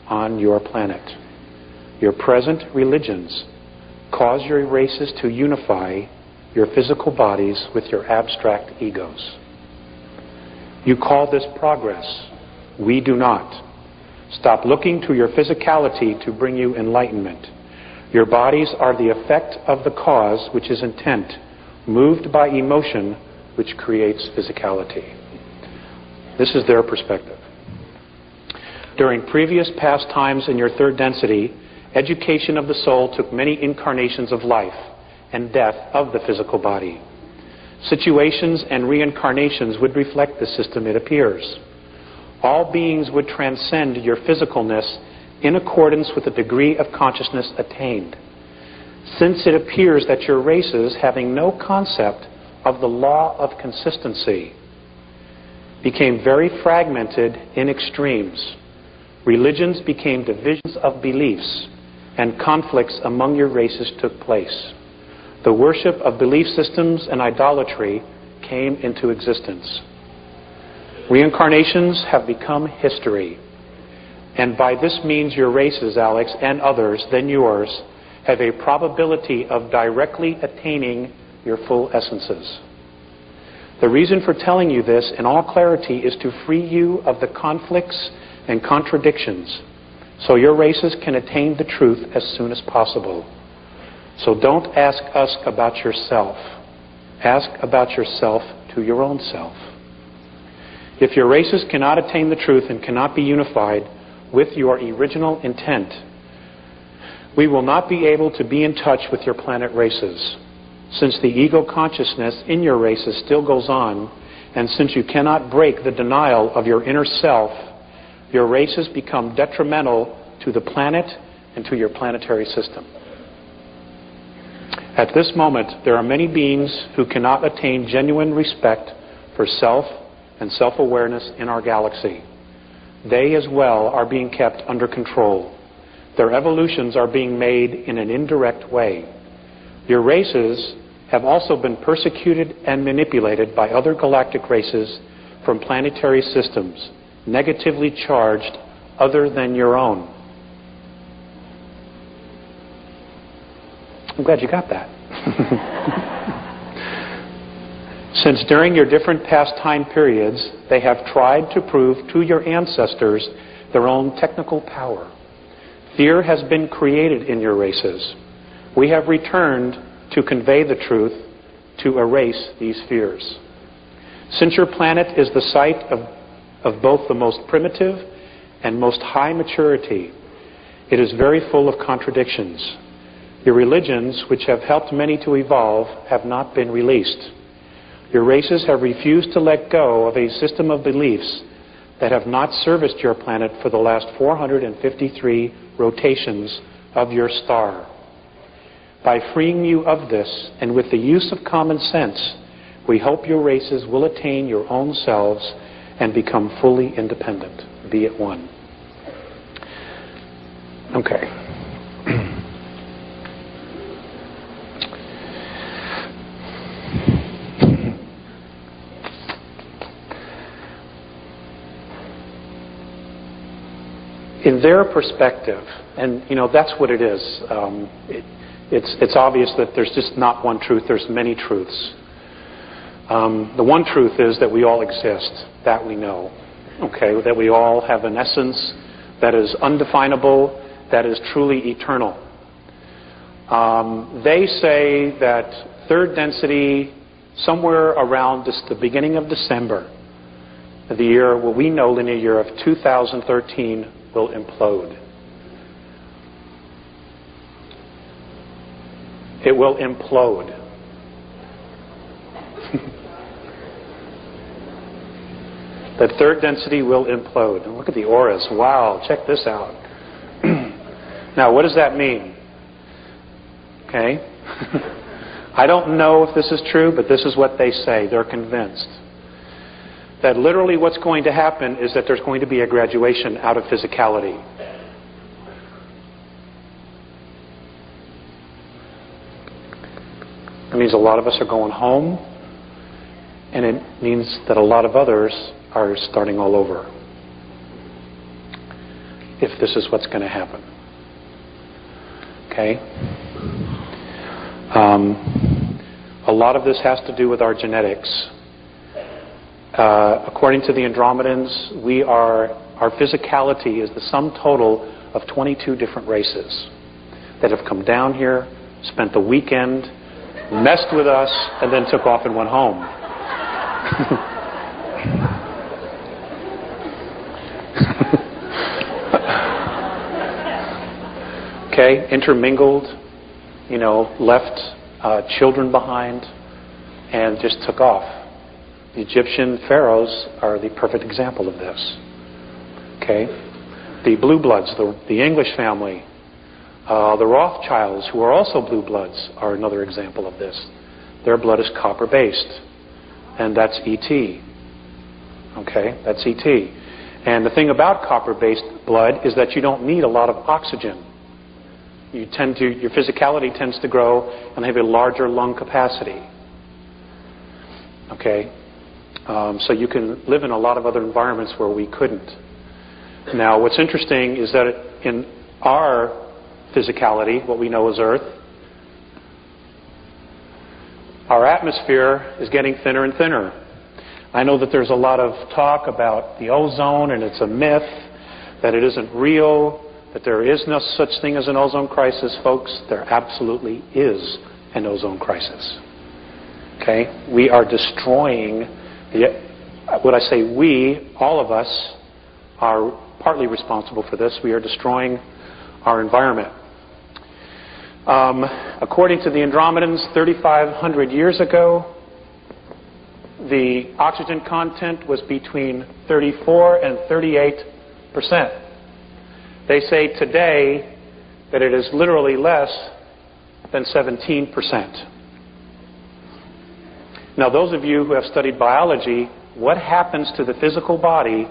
on your planet. Your present religions cause your races to unify your physical bodies with your abstract egos. You call this progress. We do not. Stop looking to your physicality to bring you enlightenment. Your bodies are the effect of the cause, which is intent, moved by emotion, which creates physicality. This is their perspective. During previous past times in your third density, education of the soul took many incarnations of life and death of the physical body. Situations and reincarnations would reflect the system, it appears. All beings would transcend your physicalness in accordance with the degree of consciousness attained. Since it appears that your races, having no concept of the law of consistency, became very fragmented in extremes. Religions became divisions of beliefs, and conflicts among your races took place. The worship of belief systems and idolatry came into existence. Reincarnations have become history. And by this means your races, Alex, and others than yours, have a probability of directly attaining your full essences. The reason for telling you this in all clarity is to free you of the conflicts and contradictions, so your races can attain the truth as soon as possible. So don't ask us about yourself. Ask about yourself to your own self. If your races cannot attain the truth and cannot be unified with your original intent, we will not be able to be in touch with your planet races. Since the ego consciousness in your races still goes on, and since you cannot break the denial of your inner self, your races become detrimental to the planet and to your planetary system. At this moment, there are many beings who cannot attain genuine respect for self and self-awareness in our galaxy. They as well are being kept under control. Their evolutions are being made in an indirect way. Your races have also been persecuted and manipulated by other galactic races from planetary systems, negatively charged other than your own. I'm glad you got that. Since during your different past time periods, they have tried to prove to your ancestors their own technical power. Fear has been created in your races. We have returned to convey the truth, to erase these fears. Since your planet is the site of both the most primitive and most high maturity, it is very full of contradictions. Your religions, which have helped many to evolve, have not been released. Your races have refused to let go of a system of beliefs that have not serviced your planet for the last 453 rotations of your star. By freeing you of this, and with the use of common sense, we hope your races will attain your own selves and become fully independent. Be at one. Okay. In their perspective, and that's what it is. It's obvious that there's just not one truth. There's many truths. The one truth is that we all exist. That we know. Okay, that we all have an essence that is undefinable, that is truly eternal. They say that third density, somewhere around the beginning of December, the year, what we know, linear year of 2013, will implode. It will implode. The third density will implode. And look at the auras. Wow, check this out. Now, what does that mean? Okay. I don't know if this is true, but this is what they say. They're convinced that literally what's going to happen is that there's going to be a graduation out of physicality. That means a lot of us are going home, and it means that a lot of others are starting all over. if this is what's going to happen. Okay? A lot of this has to do with our genetics. According to the Andromedans, our physicality is the sum total of 22 different races that have come down here, spent the weekend, messed with us, and then took off and went home. Okay, intermingled, left children behind, and just took off. The Egyptian pharaohs are the perfect example of this. Okay, the blue bloods, the English family, the Rothschilds, who are also blue bloods, are another example of this. Their blood is copper-based, and that's ET. Okay, that's ET. And the thing about copper-based blood is that you don't need a lot of oxygen. Your physicality tends to grow and have a larger lung capacity. Okay, so you can live in a lot of other environments where we couldn't. Now, what's interesting is that in our physicality, what we know as Earth, our atmosphere is getting thinner and thinner. I know that there's a lot of talk about the ozone, and it's a myth, that it isn't real, that there is no such thing as an ozone crisis. Folks, there absolutely is an ozone crisis. Okay? We are destroying, when I say we, all of us are partly responsible for this. We are destroying our environment. According to the Andromedans, 3,500 years ago, the oxygen content was between 34 and 38%. They say today that it is literally less than 17%. Now, those of you who have studied biology, what happens to the physical body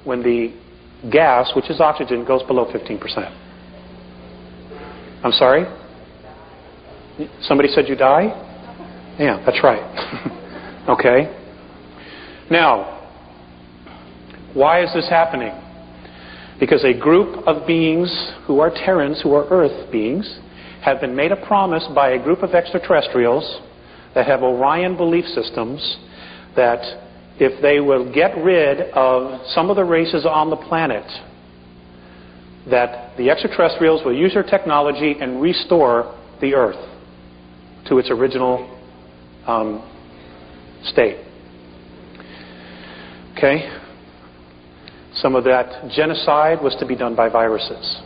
when the gas, which is oxygen, goes below 15%? I'm sorry? Somebody said you die? Yeah, that's right. Okay. Now, why is this happening? Because a group of beings who are Terrans, who are Earth beings, have been made a promise by a group of extraterrestrials that have Orion belief systems that if they will get rid of some of the races on the planet, that the extraterrestrials will use their technology and restore the Earth to its original state. Okay? Some of that genocide was to be done by viruses.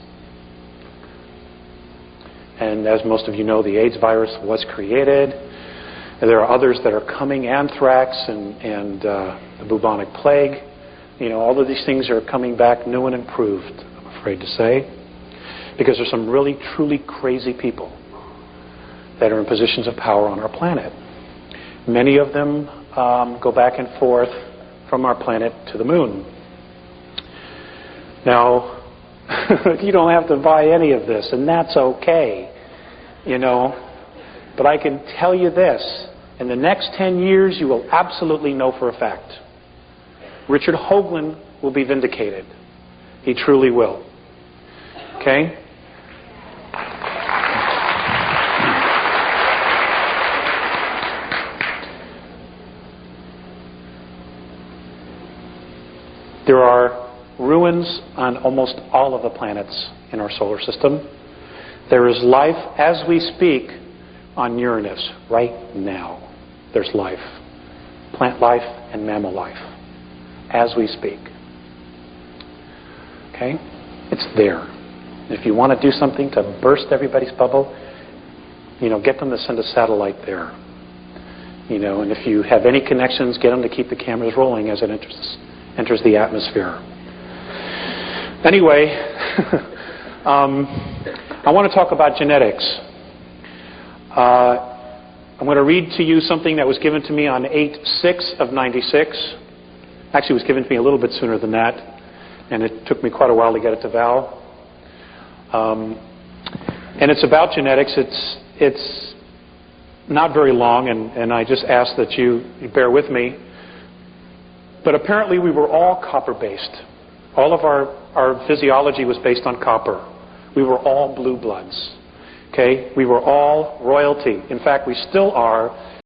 And as most of you know, the AIDS virus was created. And there are others that are coming, anthrax and the bubonic plague. All of these things are coming back new and improved, I'm afraid to say. Because there's some really, truly crazy people that are in positions of power on our planet. Many of them go back and forth from our planet to the moon. Now, you don't have to buy any of this, and that's okay, But I can tell you this, in the next 10 years, you will absolutely know for a fact. Richard Hoagland will be vindicated. He truly will. Okay? There are ruins on almost all of the planets in our solar system. There is life as we speak on Uranus right now. There's life. Plant life and mammal life as we speak. Okay? It's there. If you want to do something to burst everybody's bubble, get them to send a satellite there. And if you have any connections, get them to keep the cameras rolling as it enters the atmosphere. Anyway, I want to talk about genetics. I'm going to read to you something that was given to me on 8/6 of 96. Actually, it was given to me a little bit sooner than that, and it took me quite a while to get it to Val. And it's about genetics. It's not very long, and I just ask that you bear with me. But apparently we were all copper-based All of our physiology was based on copper. We were all blue bloods. Okay? We were all royalty. In fact, we still are.